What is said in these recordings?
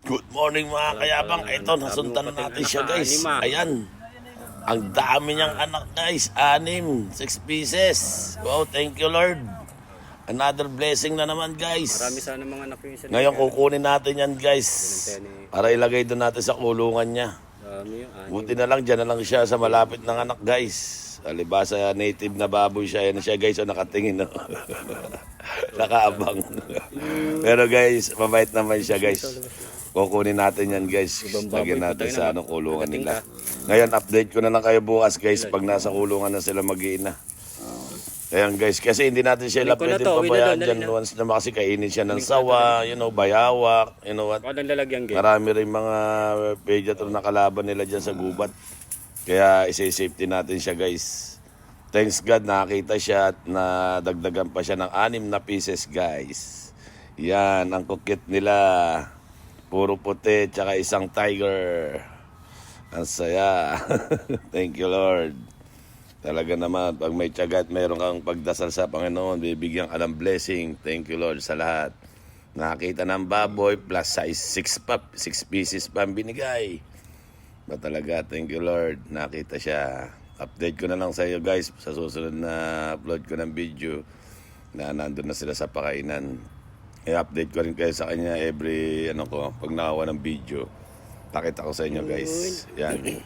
Good morning mga kayabang. Ito, nasundan natin siya guys. Ayan. Ang dami niyang anak guys. 6 pieces. Wow, thank you Lord. Another blessing na naman guys. Marami sana mga anak yung isa. Ngayon kukunin natin yan guys. Para ilagay doon natin sa kulungan niya. Dami yung Buti na lang, dyan na lang siya sa malapit ng anak guys. Alibasa native na baboy siya. Yan siya guys, o nakatingin. No? Nakaabang. Pero guys, mabait naman siya guys. Kukunin natin yan guys. Lagyan natin sa kulungan nila. Ngayon, update ko na lang kayo bukas guys pag nasa kulungan na sila mag-iina. Ayan guys, kasi hindi natin sila pwede pabayaan dyan once na kasi kainin siya ng sawa, bayawak, what. Marami rin mga predator na kalaban nila dyan sa gubat. Kaya isa-safety natin siya guys. Thanks God, nakakita siya at nadagdagan pa siya ng 6 na pieces guys. Yan, ang kukit nila. Puro puti, tsaka isang tiger. Ang saya. Thank you Lord. Talaga naman, pag may tiyaga at mayroon kang pagdasal sa Panginoon, bibigyan ka ng blessing. Thank you Lord sa lahat. Nakakita ng baboy, plus size 6 pieces pa ang binigay. Ba talaga, thank you Lord. Nakita siya. Update ko na lang sa iyo guys sa susunod na upload ko ng video na nandun na sila sa pakainan. I-update ko rin kayo sa kanya every pag nakawa ng video. Pakita ko sa inyo guys. Yan.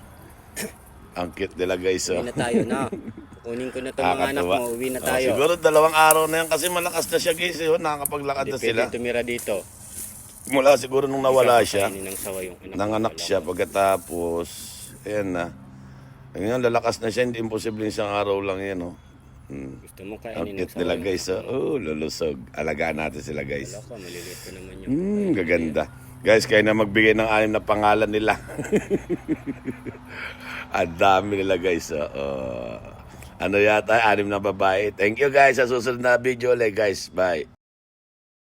Ang cute nila guys. Uwi na tayo na. Kunin ko na itong mga anak mo. Uwi na tayo. Siguro 2 araw na yan kasi malakas na siya guys. Nakakapaglakad na sila. Pwede tumira dito. Mula siguro nung nawala siya. Ng Nanganak siya pagkatapos. Ayan na. Ngayon lalakas na siya. Hindi imposible isang araw lang yan. Gusto mo Ang kainin ng cute nila guys. Lulusog. Alagaan natin sila guys. Wala ko, maliliit ko naman yung... Gaganda. Guys, kayo na magbigay ng 6 na pangalan nila. Ang dami nila guys. Ano yata, 6 na babae. Thank you guys. Sa susunod na video ulit guys. Bye.